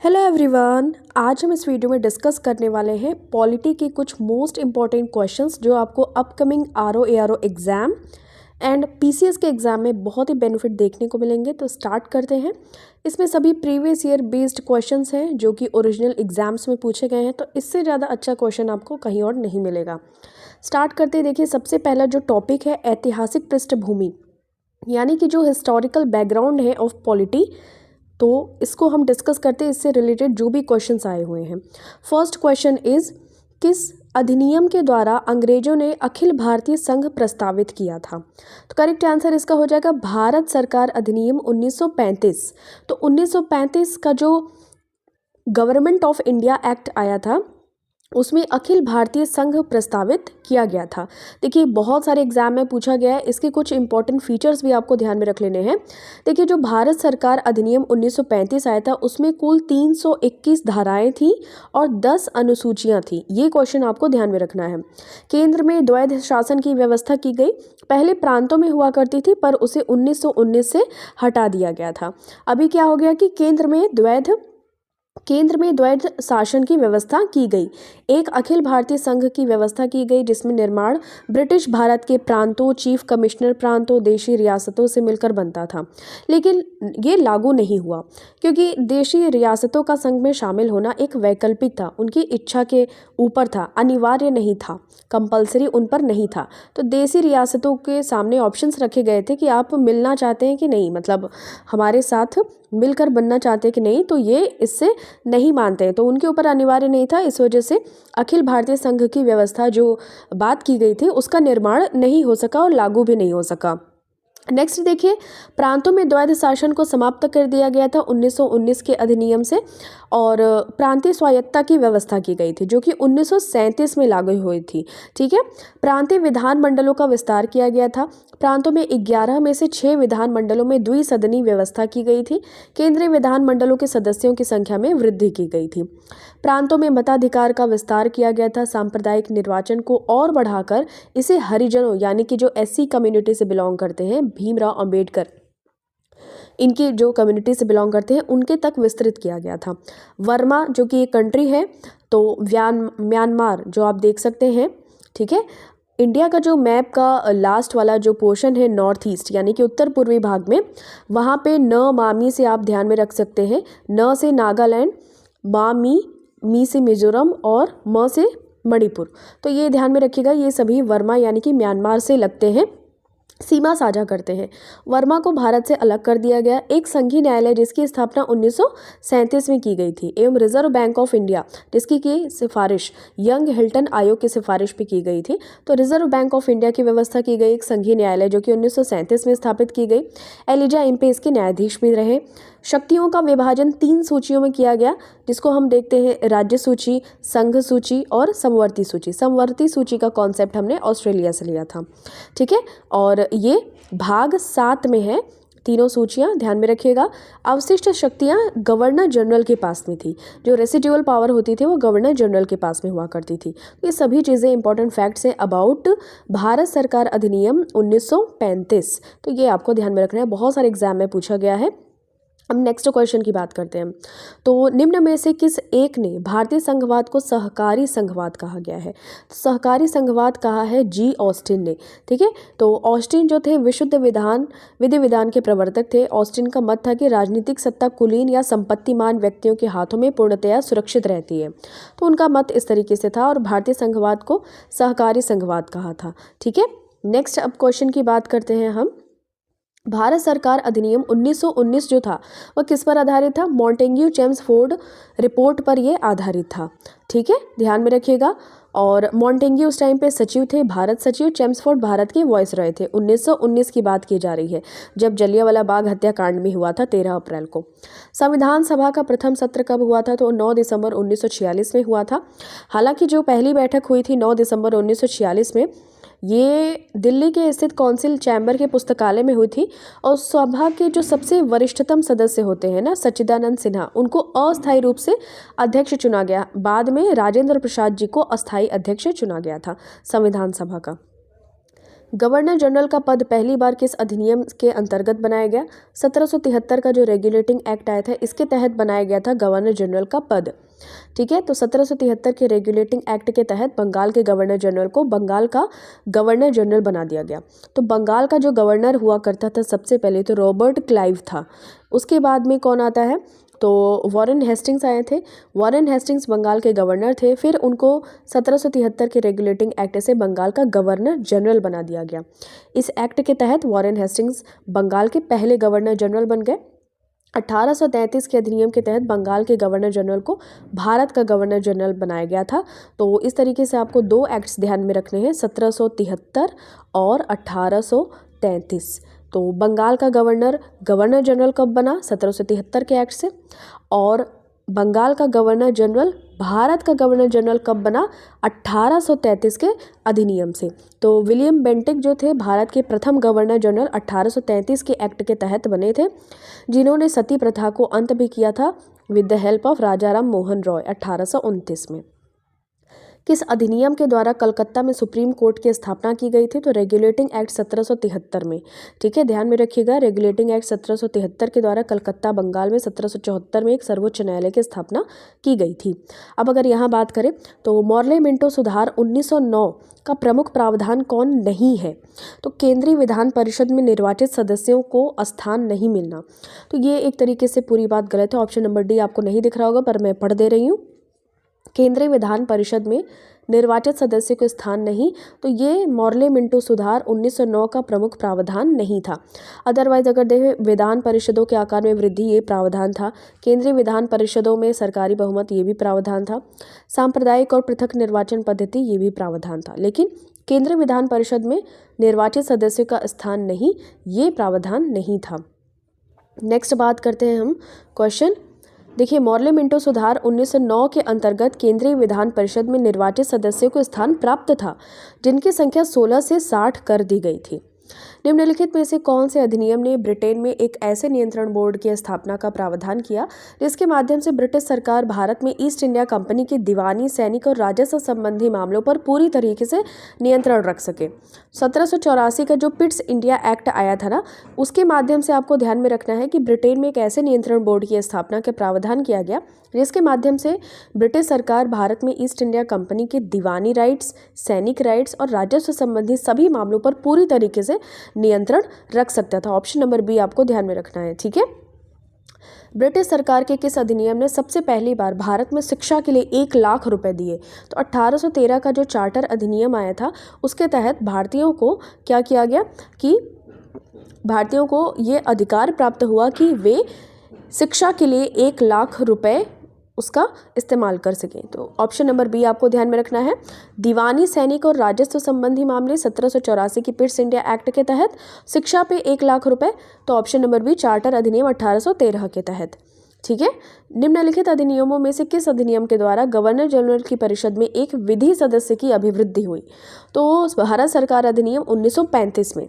Hello everyone, आज हम इस वीडियो में डिस्कस करने वाले हैं पॉलिटी के कुछ मोस्ट इम्पॉर्टेंट क्वेश्चंस जो आपको upcoming RO ARO exam and PCS के एग्ज़ाम में बहुत ही बेनिफिट देखने को मिलेंगे। तो स्टार्ट करते हैं। इसमें सभी प्रीवियस ईयर बेस्ड क्वेश्चंस हैं जो कि ओरिजिनल एग्जाम्स में पूछे गए हैं, तो इससे ज़्यादा अच्छा क्वेश्चन आपको कहीं और नहीं मिलेगा। स्टार्ट करते हैं। देखिए, सबसे पहला जो टॉपिक है ऐतिहासिक पृष्ठभूमि, यानी कि जो हिस्टोरिकल बैकग्राउंड है ऑफ पॉलिटी, तो इसको हम डिस्कस करते हैं। इससे रिलेटेड जो भी क्वेश्चंस आए हुए हैं। फर्स्ट क्वेश्चन इज, किस अधिनियम के द्वारा अंग्रेजों ने अखिल भारतीय संघ प्रस्तावित किया था? तो करेक्ट आंसर इसका हो जाएगा भारत सरकार अधिनियम 1935। तो 1935 का जो गवर्नमेंट ऑफ इंडिया एक्ट आया था उसमें अखिल भारतीय संघ प्रस्तावित किया गया था। देखिए, बहुत सारे एग्जाम में पूछा गया है, इसके कुछ इंपॉर्टेंट फीचर्स भी आपको ध्यान में रख लेने हैं। देखिए, जो भारत सरकार अधिनियम 1935 आया था उसमें कुल 321 धाराएं थी और 10 अनुसूचियां थी। ये क्वेश्चन आपको ध्यान में रखना है। केंद्र में द्वैध शासन की व्यवस्था की गई। पहले प्रांतों में हुआ करती थी पर उसे 1919 से हटा दिया गया था। अभी क्या हो गया कि केंद्र में द्वैध शासन की व्यवस्था की गई। एक अखिल भारतीय संघ की व्यवस्था की गई जिसमें निर्माण ब्रिटिश भारत के प्रांतों, चीफ कमिश्नर प्रांतों, देशी रियासतों से मिलकर बनता था। लेकिन ये लागू नहीं हुआ क्योंकि देशी रियासतों का संघ में शामिल होना एक वैकल्पिक था, उनकी इच्छा के ऊपर था, अनिवार्य नहीं था, कंपलसरी उन पर नहीं था। तो देशी रियासतों के सामने ऑप्शंस रखे गए थे कि आप मिलना चाहते हैं कि नहीं, मतलब हमारे साथ मिलकर बनना चाहते हैं कि नहीं, तो ये इससे नहीं मानते हैं। तो उनके ऊपर अनिवार्य नहीं था, इस वजह से अखिल भारतीय संघ की व्यवस्था जो बात की गई थी उसका निर्माण नहीं हो सका और लागू भी नहीं हो सका। नेक्स्ट देखिए, प्रांतों में द्वैध शासन को समाप्त कर दिया गया था 1919 के अधिनियम से और प्रांतीय स्वायत्तता की व्यवस्था की गई थी जो कि 1937 में लागू हुई थी। ठीक है। प्रांतीय विधान मंडलों का विस्तार किया गया था। प्रांतों में 11 में से 6 विधान मंडलों में द्विसदनी व्यवस्था की गई थी। केंद्रीय विधान मंडलों के सदस्यों की संख्या में वृद्धि की गई थी। प्रांतों में मताधिकार का विस्तार किया गया था। सांप्रदायिक निर्वाचन को और बढ़ाकर इसे हरिजनों, यानी कि जो एससी कम्युनिटी से बिलोंग करते हैं, भीमराव अंबेडकर इनकी जो कम्युनिटी से बिलोंग करते हैं उनके तक विस्तृत किया गया था। वर्मा जो कि एक कंट्री है, तो म्यांमार जो आप देख सकते हैं, ठीक है। इंडिया का जो मैप का लास्ट वाला जो पोर्शन है नॉर्थ ईस्ट, यानी कि उत्तर पूर्वी भाग में, वहाँ पे न मामी से आप ध्यान में रख सकते हैं, न से नागालैंड, मी से मिजोरम और म से मणिपुर। तो ये ध्यान में रखिएगा, ये सभी वर्मा यानी कि म्यांमार से लगते हैं, सीमा साझा करते हैं। वर्मा को भारत से अलग कर दिया गया। एक संघीय न्यायालय जिसकी स्थापना 1937 में की गई थी एवं रिजर्व बैंक ऑफ इंडिया जिसकी की सिफारिश यंग हिल्टन आयोग की सिफारिश भी की गई थी। तो रिजर्व बैंक ऑफ इंडिया की व्यवस्था की गई एक संघीय न्यायालय जो कि 1937 में स्थापित की गई। एलिजा इम्पे इसके न्यायाधीश भी रहे। शक्तियों का विभाजन 3 सूचियों में किया गया जिसको हम देखते हैं राज्य सूची, संघ सूची और समवर्ती सूची। समवर्ती सूची का कॉन्सेप्ट हमने ऑस्ट्रेलिया से लिया था। ठीक है, और ये भाग 7 में है, तीनों सूचियां ध्यान में रखिएगा। अवशिष्ट शक्तियां गवर्नर जनरल के पास में थी, जो रेसिडुअल पावर होती थी वो गवर्नर जनरल के पास में हुआ करती थी। ये सभी चीज़ें इंपॉर्टेंट फैक्ट्स हैं अबाउट भारत सरकार अधिनियम 1935। तो ये आपको ध्यान में रखना है, बहुत सारे एग्जाम में पूछा गया है। हम नेक्स्ट क्वेश्चन की बात करते हैं। तो निम्न में से किस एक ने भारतीय संघवाद को सहकारी संघवाद कहा गया है? तो सहकारी संघवाद कहा है जी ऑस्टिन ने। ठीक है, तो ऑस्टिन जो थे विशुद्ध विधि विधान के प्रवर्तक थे। ऑस्टिन का मत था कि राजनीतिक सत्ता कुलीन या संपत्तिमान व्यक्तियों के हाथों में पूर्णतया सुरक्षित रहती है। तो उनका मत इस तरीके से था और भारतीय संघवाद को सहकारी संघवाद कहा था। ठीक है, नेक्स्ट अब क्वेश्चन की बात करते हैं हम। भारत सरकार अधिनियम 1919 जो था वह किस पर आधारित था? मॉन्टेग्यू चेम्सफोर्ड रिपोर्ट पर यह आधारित था। ठीक है, ध्यान में रखिएगा। और मॉन्टेग्यू उस टाइम पे सचिव थे, भारत सचिव। चेम्सफोर्ड भारत के वॉइसरॉय थे। 1919 की बात की जा रही है जब जलियांवाला बाग हत्याकांड में हुआ था 13 अप्रैल को। संविधान सभा का प्रथम सत्र कब हुआ था? तो 9 दिसंबर 1946 में हुआ था। हालांकि जो पहली बैठक हुई थी 9 दिसंबर 1946 में, ये दिल्ली के स्थित काउंसिल चैम्बर के पुस्तकालय में हुई थी और सभा के जो सबसे वरिष्ठतम सदस्य होते हैं ना, सच्चिदानंद सिन्हा, उनको अस्थायी रूप से अध्यक्ष चुना गया। बाद में राजेंद्र प्रसाद जी को अस्थायी अध्यक्ष चुना गया था संविधान सभा का। गवर्नर जनरल का पद पहली बार किस अधिनियम के अंतर्गत बनाया गया? 1773 का जो रेगुलेटिंग एक्ट आया था इसके तहत बनाया गया था गवर्नर जनरल का पद। ठीक है, तो 1773 के रेगुलेटिंग एक्ट के तहत बंगाल के गवर्नर जनरल को बंगाल का गवर्नर जनरल बना दिया गया। तो बंगाल का जो गवर्नर हुआ करता था सबसे पहले तो रॉबर्ट क्लाइव था। उसके बाद में कौन आता है? तो वॉरेन हेस्टिंग्स आए थे। वॉरेन हेस्टिंग्स बंगाल के गवर्नर थे, फिर उनको 1773 के रेगुलेटिंग एक्ट से बंगाल का गवर्नर जनरल बना दिया गया। इस एक्ट के तहत वॉरेन हेस्टिंग्स बंगाल के पहले गवर्नर जनरल बन गए। 1833 के अधिनियम के तहत बंगाल के गवर्नर जनरल को भारत का गवर्नर जनरल बनाया गया था। तो इस तरीके से आपको दो एक्ट्स ध्यान में रखने हैं, 1773 और 1833। तो बंगाल का गवर्नर गवर्नर जनरल कब बना? 1773 के एक्ट से। और बंगाल का गवर्नर जनरल भारत का गवर्नर जनरल कब बना? 1833 के अधिनियम से। तो विलियम बेंटिक जो थे भारत के प्रथम गवर्नर जनरल 1833 के एक्ट के तहत बने थे, जिन्होंने सती प्रथा को अंत भी किया था विद द हेल्प ऑफ राजा राम मोहन रॉय 1829 में। किस अधिनियम के द्वारा कलकत्ता में सुप्रीम कोर्ट की स्थापना की गई थी? तो रेगुलेटिंग एक्ट 1773 में। ठीक है, ध्यान में रखिएगा, रेगुलेटिंग एक्ट 1773 के द्वारा कलकत्ता बंगाल में 1774 में एक सर्वोच्च न्यायालय की स्थापना की गई थी। अब अगर यहाँ बात करें तो मॉर्ले मिंटो सुधार 1909 का प्रमुख प्रावधान कौन नहीं है? तो केंद्रीय विधान परिषद में निर्वाचित सदस्यों को स्थान नहीं मिलना। तो ये एक तरीके से पूरी बात गलत है। ऑप्शन नंबर डी आपको नहीं दिख रहा होगा पर मैं पढ़ दे रही हूँ। केंद्रीय विधान परिषद में निर्वाचित सदस्य को स्थान नहीं, तो ये मॉर्ले मिंटो सुधार 1909 का प्रमुख प्रावधान नहीं था। अदरवाइज अगर देखें विधान परिषदों के आकार में वृद्धि ये प्रावधान था। केंद्रीय विधान परिषदों में सरकारी बहुमत ये भी प्रावधान था। सांप्रदायिक और पृथक निर्वाचन पद्धति ये भी प्रावधान था। लेकिन केंद्रीय विधान परिषद में निर्वाचित सदस्य का स्थान नहीं, ये प्रावधान नहीं था। नेक्स्ट बात करते हैं हम क्वेश्चन। देखिए, मॉर्ले मिंटो सुधार 1909 के अंतर्गत केंद्रीय विधान परिषद में निर्वाचित सदस्यों को स्थान प्राप्त था, जिनकी संख्या 16 से 60 कर दी गई थी। निम्नलिखित में से कौन से अधिनियम ने ब्रिटेन में एक ऐसे नियंत्रण बोर्ड की स्थापना का प्रावधान किया जिसके माध्यम से ब्रिटिश सरकार भारत में ईस्ट इंडिया कंपनी की दीवानी, सैनिक और राजस्व संबंधी मामलों पर पूरी तरीके से नियंत्रण रख सके? 1784 का जो पिट्स इंडिया एक्ट आया था ना, उसके माध्यम से आपको ध्यान में रखना है कि ब्रिटेन में एक ऐसे नियंत्रण बोर्ड की स्थापना का प्रावधान किया गया जिसके माध्यम से ब्रिटिश सरकार भारत में ईस्ट इंडिया कंपनी के दीवानी राइट्स, सैनिक राइट्स और राजस्व संबंधी सभी मामलों पर पूरी तरीके से नियंत्रण रख सकता था। ऑप्शन नंबर बी आपको ध्यान में रखना है। ठीक है, ब्रिटिश सरकार के किस अधिनियम ने सबसे पहली बार भारत में शिक्षा के लिए 1 लाख रुपए दिए? तो 1813 का जो चार्टर अधिनियम आया था उसके तहत भारतीयों को क्या किया गया कि भारतीयों को ये अधिकार प्राप्त हुआ कि वे शिक्षा के लिए 1 लाख रुपए उसका इस्तेमाल कर सकें। तो ऑप्शन नंबर बी आपको ध्यान में रखना है। दीवानी, सैनिक और राजस्व संबंधी मामले 1784 की पिट्स इंडिया एक्ट के तहत, शिक्षा पे 1 लाख रुपए। तो ऑप्शन नंबर बी चार्टर अधिनियम 1813 के तहत। ठीक है, निम्नलिखित अधिनियमों में से किस अधिनियम के द्वारा गवर्नर जनरल की परिषद में एक विधि सदस्य की अभिवृद्धि हुई? तो भारत सरकार अधिनियम 1935 में।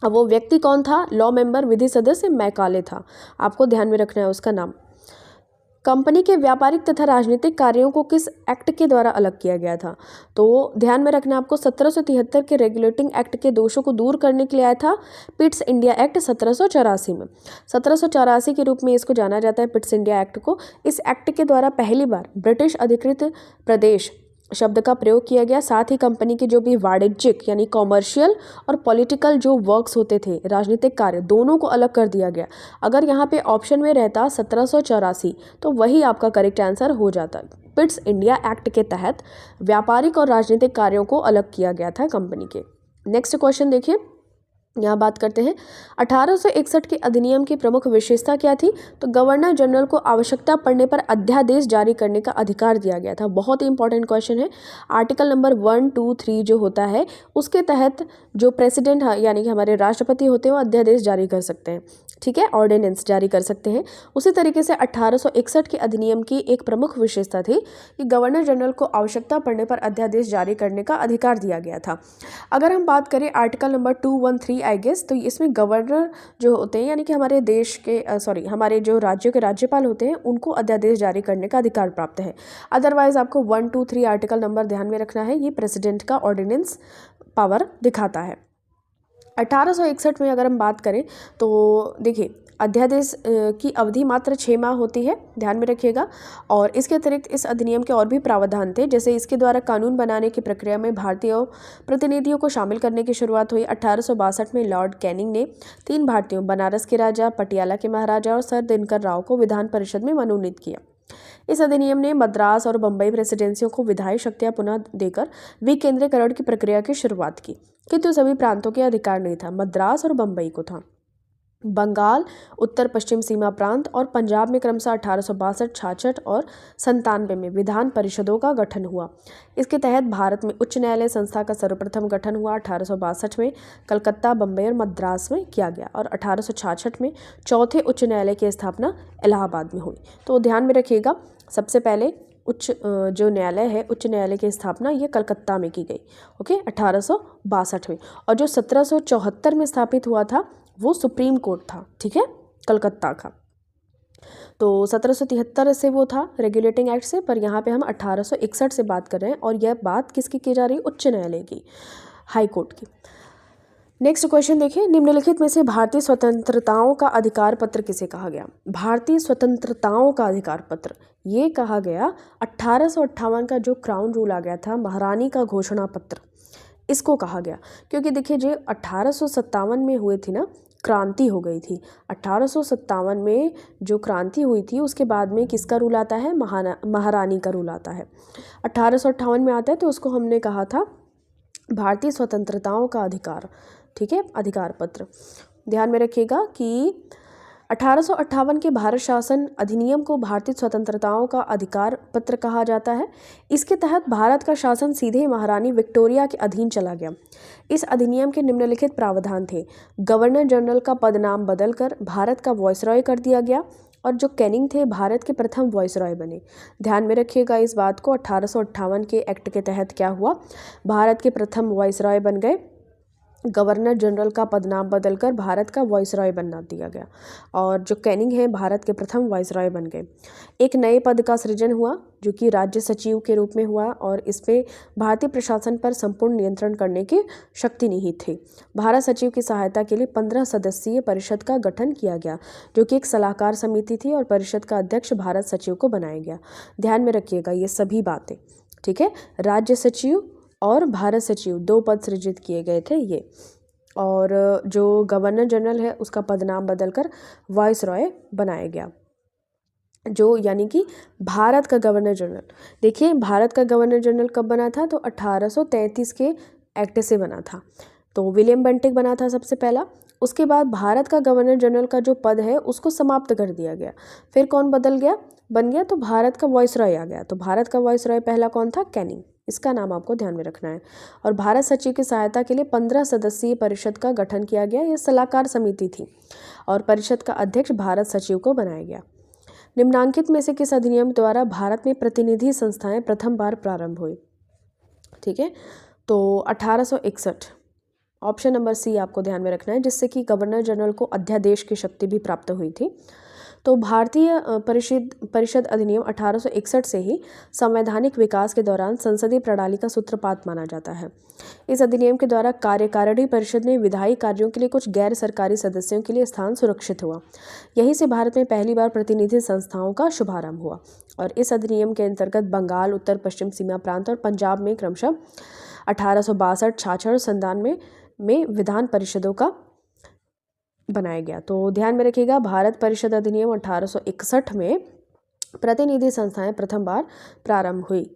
अब वो व्यक्ति कौन था? लॉ मेंबर, विधि सदस्य मैकाले था। आपको ध्यान में रखना है उसका नाम। कंपनी के व्यापारिक तथा राजनीतिक कार्यों को किस एक्ट के द्वारा अलग किया गया था? तो ध्यान में रखना आपको 1773 के रेगुलेटिंग एक्ट के दोषों को दूर करने के लिए आया था पिट्स इंडिया एक्ट 1784 में। 1784 के रूप में इसको जाना जाता है, पिट्स इंडिया एक्ट को। इस एक्ट के द्वारा पहली बार ब्रिटिश अधिकृत प्रदेश शब्द का प्रयोग किया गया। साथ ही कंपनी के जो भी वाणिज्यिक यानी कॉमर्शियल और पॉलिटिकल जो वर्क्स होते थे, राजनीतिक कार्य, दोनों को अलग कर दिया गया। अगर यहाँ पे ऑप्शन में रहता 1784 तो वही आपका करेक्ट आंसर हो जाता। पिट्स इंडिया एक्ट के तहत व्यापारिक और राजनीतिक कार्यों को अलग किया गया था कंपनी के। नेक्स्ट क्वेश्चन देखिए, यहाँ बात करते हैं 1861 के अधिनियम की प्रमुख विशेषता क्या थी? तो गवर्नर जनरल को आवश्यकता पड़ने पर अध्यादेश जारी करने का अधिकार दिया गया था। बहुत ही इंपॉर्टेंट क्वेश्चन है। आर्टिकल नंबर 1, 2, 3 जो होता है उसके तहत जो प्रेसिडेंट यानी कि हमारे राष्ट्रपति होते हैं वो अध्यादेश जारी कर सकते हैं। ठीक है, ऑर्डिनेंस जारी कर सकते हैं। उसी तरीके से 1861 के अधिनियम की एक प्रमुख विशेषता थी कि गवर्नर जनरल को आवश्यकता पड़ने पर अध्यादेश जारी करने का अधिकार दिया गया था। अगर हम बात करें आर्टिकल नंबर 213 आई गेस, तो इसमें गवर्नर जो होते हैं यानी कि हमारे देश के हमारे जो राज्यों के राज्यपाल होते हैं उनको अध्यादेश जारी करने का अधिकार प्राप्त है। अदरवाइज आपको 1, 2, 3 आर्टिकल नंबर ध्यान में रखना है। ये प्रेसिडेंट का ऑर्डिनेंस पावर दिखाता है। 1861 में अगर हम बात करें तो देखिए अध्यादेश की अवधि मात्र 6 माह होती है, ध्यान में रखिएगा। और इसके अतिरिक्त इस अधिनियम के और भी प्रावधान थे, जैसे इसके द्वारा कानून बनाने की प्रक्रिया में भारतीय प्रतिनिधियों को शामिल करने की शुरुआत हुई। 1862 में लॉर्ड कैनिंग ने 3 भारतीयों, बनारस के राजा, पटियाला के महाराजा और सर दिनकर राव को विधान परिषद में मनोनीत किया। इस अधिनियम ने मद्रास और बम्बई प्रेसिडेंसियों को विधायी शक्तियां पुनः देकर विकेंद्रीकरण की प्रक्रिया की शुरुआत की, किंतु सभी प्रांतों के अधिकार नहीं था, मद्रास और बम्बई को था। बंगाल, उत्तर पश्चिम सीमा प्रांत और पंजाब में क्रमशः 1862, 66 और 97 में विधान परिषदों का गठन हुआ। इसके तहत भारत में उच्च न्यायालय संस्था का सर्वप्रथम गठन हुआ। 1862 में कलकत्ता, बम्बई और मद्रास में किया गया और 1866 में चौथे उच्च न्यायालय की स्थापना इलाहाबाद में हुई। तो ध्यान में रखिएगा, सबसे पहले जो न्यायालय है, उच्च न्यायालय की स्थापना ये कलकत्ता में की गई, ओके, 1862 में। और जो 1774 में स्थापित हुआ था वो सुप्रीम कोर्ट था, ठीक है, कलकत्ता का। तो 1773 से वो था रेगुलेटिंग एक्ट से, पर यहाँ पे हम 1861 से बात कर रहे हैं। और यह बात किसकी की जा रही है? उच्च न्यायालय की, हाई कोर्ट की। नेक्स्ट क्वेश्चन देखिए, निम्नलिखित में से भारतीय स्वतंत्रताओं का अधिकार पत्र किसे कहा गया? भारतीय स्वतंत्रताओं का अधिकार पत्र ये कहा गया 1858 का जो क्राउन रूल आ गया था, महारानी का घोषणा पत्र, इसको कहा गया। क्योंकि देखिए जो 1857 में हुए थी ना, क्रांति हो गई थी। 1857 में जो क्रांति हुई थी उसके बाद में किसका रूल आता है? महारानी का रूल आता है। 1858 में आता है, तो उसको हमने कहा था भारतीय स्वतंत्रताओं का अधिकार, ठीक है, अधिकार पत्र। ध्यान में रखिएगा कि 1858 के भारत शासन अधिनियम को भारतीय स्वतंत्रताओं का अधिकार पत्र कहा जाता है। इसके तहत भारत का शासन सीधे महारानी विक्टोरिया के अधीन चला गया। इस अधिनियम के निम्नलिखित प्रावधान थे। गवर्नर जनरल का पदनाम बदलकर भारत का वॉइसरॉय कर दिया गया और जो कैनिंग थे भारत के प्रथम वॉइसरॉय बने। ध्यान में रखिएगा इस बात को, 1858 के एक्ट के तहत क्या हुआ? भारत के प्रथम वॉइसरॉय बन गए, गवर्नर जनरल का पदनाम बदलकर भारत का वॉइसरॉय बना दिया गया और जो कैनिंग है भारत के प्रथम वॉइसरॉय बन गए। एक नए पद का सृजन हुआ जो कि राज्य सचिव के रूप में हुआ और इसमें भारतीय प्रशासन पर संपूर्ण नियंत्रण करने की शक्ति नहीं थी। भारत सचिव की सहायता के लिए 15 सदस्यीय परिषद का गठन किया गया जो कि एक सलाहकार समिति थी और परिषद का अध्यक्ष भारत सचिव को बनाया गया। ध्यान में रखिएगा ये सभी बातें, ठीक है। राज्य सचिव और भारत सचिव 2 पद सृजित किए गए थे ये, और जो गवर्नर जनरल है उसका पदनाम बदलकर वाइसरॉय बनाया गया, जो यानी कि भारत का गवर्नर जनरल। देखिए भारत का गवर्नर जनरल कब बना था? तो 1833 के एक्ट से बना था। तो विलियम बेंटिक बना था सबसे पहला। उसके बाद भारत का गवर्नर जनरल का जो पद है उसको समाप्त कर दिया गया। फिर कौन बन गया? तो भारत का वॉइसरॉय आ गया। तो भारत का वॉइसरॉय पहला कौन था? कैनिंग। इसका नाम आपको ध्यान में रखना है। और भारत सचिव की सहायता के लिए 15 सदस्यीय परिषद का गठन किया गया। यह सलाहकार समिति थी और परिषद का अध्यक्ष भारत सचिव को बनाया गया। निम्नांकित में से किस अधिनियम द्वारा भारत में प्रतिनिधि संस्थाएं प्रथम बार प्रारंभ हुई? ठीक है, तो 1861, ऑप्शन नंबर सी आपको ध्यान में रखना है, जिससे कि गवर्नर जनरल को अध्यादेश की शक्ति भी प्राप्त हुई थी। तो भारतीय परिषद अधिनियम 1861 से ही संवैधानिक विकास के दौरान संसदीय प्रणाली का सूत्रपात माना जाता है। इस अधिनियम के द्वारा कार्यकारिणी परिषद में विधायी कार्यों के लिए कुछ गैर सरकारी सदस्यों के लिए स्थान सुरक्षित हुआ। यहीं से भारत में पहली बार प्रतिनिधि संस्थाओं का शुभारंभ हुआ और इस अधिनियम के अंतर्गत बंगाल, उत्तर पश्चिम सीमा प्रांत और पंजाब में क्रमशः 1862, 66 और 97 में विधान परिषदों का बनाया गया। तो ध्यान में रखिएगा भारत परिषद अधिनियम 1861 में प्रतिनिधि संस्थाएं प्रथम बार प्रारंभ हुई।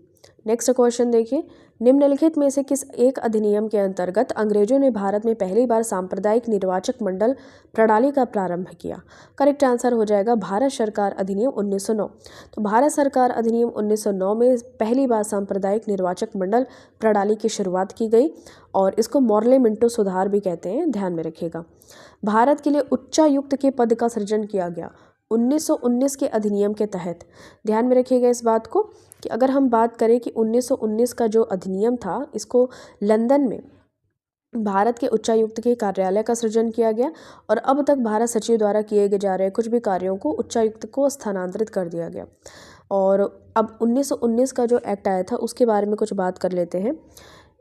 नेक्स्ट क्वेश्चन देखिए, निम्नलिखित में से किस एक अधिनियम के अंतर्गत अंग्रेजों ने भारत में पहली बार सांप्रदायिक निर्वाचक मंडल प्रणाली का प्रारंभ किया? करेक्ट आंसर हो जाएगा भारत सरकार अधिनियम 1909। तो भारत सरकार अधिनियम 1909 में पहली बार सांप्रदायिक निर्वाचक मंडल प्रणाली की शुरुआत की गई और इसको मॉर्ले मिंटो सुधार भी कहते हैं, ध्यान में रखिएगा। भारत के लिए उच्चायुक्त के पद का सृजन किया गया 1919 के अधिनियम के तहत। ध्यान में रखिएगा इस बात को कि अगर हम बात करें कि 1919 का जो अधिनियम था, इसको लंदन में भारत के उच्चायुक्त के कार्यालय का सृजन किया गया और अब तक भारत सचिव द्वारा किए जा रहे कुछ भी कार्यों को उच्चायुक्त को स्थानांतरित कर दिया गया। और अब 1919 का जो एक्ट आया था उसके बारे में कुछ बात कर लेते हैं।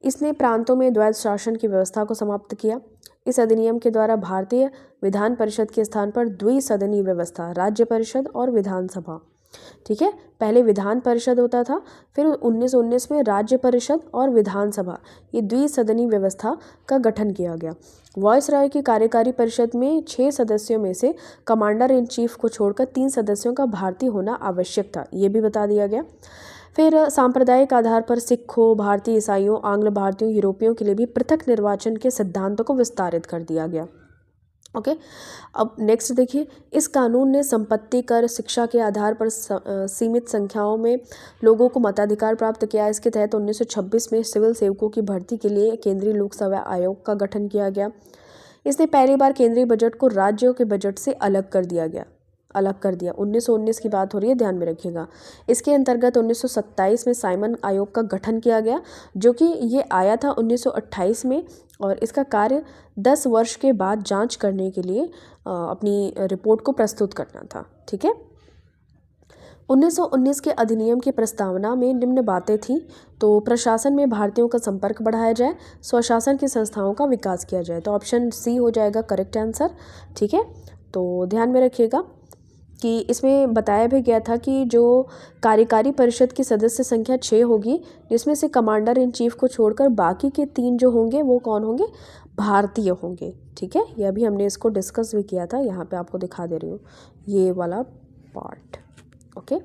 इसने प्रांतों में द्वैध शासन की व्यवस्था को समाप्त किया। इस अधिनियम के द्वारा भारतीय विधान परिषद के स्थान पर द्विसदनीय व्यवस्था, राज्य परिषद और विधानसभा, ठीक है, पहले विधान परिषद होता था, फिर 1919 में राज्य परिषद और विधानसभा, ये द्विसदनीय व्यवस्था का गठन किया गया। वॉइसरॉय की कार्यकारी परिषद में 6 सदस्यों में से कमांडर इन चीफ को छोड़कर 3 सदस्यों का भारतीय होना आवश्यक था, ये भी बता दिया गया। फिर सांप्रदायिक आधार पर सिखों, भारतीय ईसाइयों, आंग्ल भारतीयों, यूरोपियों के लिए भी पृथक निर्वाचन के सिद्धांतों को विस्तारित कर दिया गया। ओके, अब नेक्स्ट देखिए, इस कानून ने संपत्ति कर, शिक्षा के आधार पर सीमित संख्याओं में लोगों को मताधिकार प्राप्त किया। इसके तहत 1926 में सिविल सेवकों की भर्ती के लिए केंद्रीय लोक सेवा आयोग का गठन किया गया। इसने पहली बार केंद्रीय बजट को राज्यों के बजट से अलग कर दिया। 1919 की बात हो रही है, ध्यान में रखिएगा। इसके अंतर्गत 1927 में साइमन आयोग का गठन किया गया, जो कि ये आया था 1928 में, और इसका कार्य 10 वर्ष के बाद जांच करने के लिए अपनी रिपोर्ट को प्रस्तुत करना था, ठीक है। 1919 के अधिनियम की प्रस्तावना में निम्न बातें थी। तो प्रशासन में भारतीयों का संपर्क बढ़ाया जाए, स्वशासन की संस्थाओं का विकास किया जाए। तो ऑप्शन सी हो जाएगा करेक्ट आंसर, ठीक है। तो ध्यान में रखिएगा कि इसमें बताया भी गया था कि जो कार्यकारी परिषद की सदस्य संख्या 6 होगी, जिसमें से कमांडर इन चीफ को छोड़कर बाकी के 3 जो होंगे वो कौन होंगे, भारतीय होंगे, ठीक है। यह भी हमने इसको डिस्कस भी किया था, यहाँ पे आपको दिखा दे रही हूँ ये वाला पार्ट। ओके,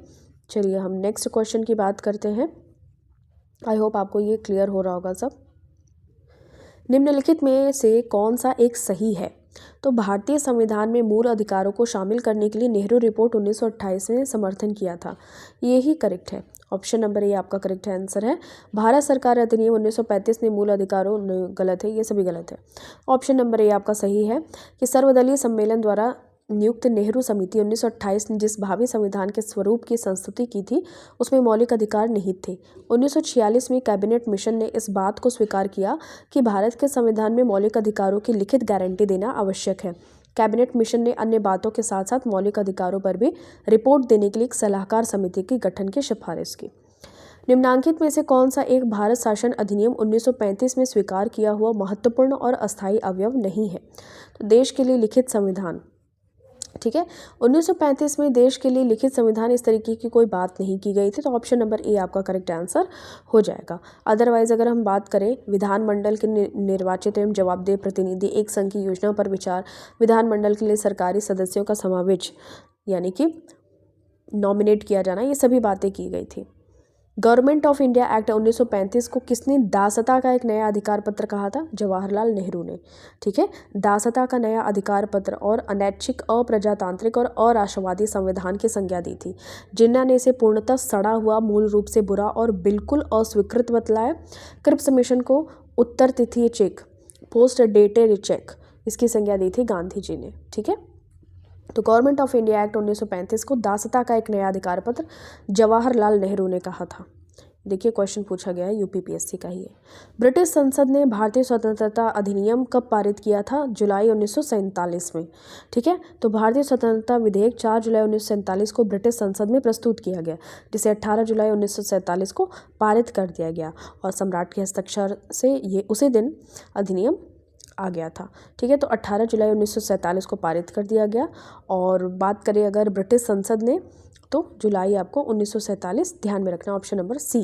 चलिए हम नेक्स्ट क्वेश्चन की बात करते हैं। आई होप आपको ये क्लियर हो रहा होगा सब। निम्नलिखित में से कौन सा एक सही है? तो भारतीय संविधान में मूल अधिकारों को शामिल करने के लिए नेहरू रिपोर्ट 1928 में समर्थन किया था, ये ही करेक्ट है। ऑप्शन नंबर ए आपका करेक्ट आंसर है। भारत सरकार अधिनियम 1935 में मूल अधिकारों, गलत है, ये सभी गलत है। ऑप्शन नंबर ए आपका सही है कि सर्वदलीय सम्मेलन द्वारा नियुक्त नेहरू समिति 1928 ने जिस भावी संविधान के स्वरूप की संस्तुति की थी, उसमें मौलिक अधिकार निहित थे। 1946 में कैबिनेट मिशन ने इस बात को स्वीकार किया कि भारत के संविधान में मौलिक अधिकारों की लिखित गारंटी देना आवश्यक है। कैबिनेट मिशन ने अन्य बातों के साथ साथ मौलिक अधिकारों पर भी रिपोर्ट देने के लिए एक सलाहकार समिति के गठन की सिफारिश की। निम्नांकित में से कौन सा एक भारत शासन अधिनियम 1935 में स्वीकार किया हुआ महत्वपूर्ण और अस्थायी अवयव नहीं है? तो देश के लिए लिखित संविधान, ठीक है। 1935 में देश के लिए लिखित संविधान इस तरीके की कोई बात नहीं की गई थी, तो ऑप्शन नंबर ए आपका करेक्ट आंसर हो जाएगा। अदरवाइज अगर हम बात करें विधानमंडल के निर्वाचित एवं जवाबदेह प्रतिनिधि, एक संघ की योजना पर विचार, विधानमंडल के लिए सरकारी सदस्यों का समावेश यानी कि नॉमिनेट किया जाना, ये सभी बातें की गई थी। गवर्नमेंट ऑफ इंडिया एक्ट 1935 को किसने दासता का एक नया अधिकार पत्र कहा था? जवाहरलाल नेहरू ने, ठीक है। दासता का नया अधिकार पत्र और अनैच्छिक, अप्रजातांत्रिक और अराष्ट्रवादी संविधान की संज्ञा दी थी। जिन्ना ने इसे पूर्णतः सड़ा हुआ, मूल रूप से बुरा और बिल्कुल अस्वीकृत बतलाया। क्रिप्स मिशन को उत्तर तिथि चेक, पोस्ट डेटेड चेक, इसकी संज्ञा दी थी गांधी जी ने, ठीक है। तो गवर्नमेंट ऑफ इंडिया एक्ट 1935 को दासता का एक नया अधिकार पत्र जवाहरलाल नेहरू ने कहा था। देखिए क्वेश्चन पूछा गया है, यूपीपीएससी का ही है। ब्रिटिश संसद ने भारतीय स्वतंत्रता अधिनियम कब पारित किया था? जुलाई 1947 में, ठीक है। तो भारतीय स्वतंत्रता विधेयक 4 जुलाई 1947 को ब्रिटिश संसद में प्रस्तुत किया गया, जिसे 18 जुलाई 1947 को पारित कर दिया गया और सम्राट के हस्ताक्षर से ये उसी दिन अधिनियम आ गया था, ठीक है। तो 18 जुलाई 1947 को पारित कर दिया गया। और बात करें अगर ब्रिटिश संसद ने, तो जुलाई आपको 1947 ध्यान में रखना, ऑप्शन नंबर सी।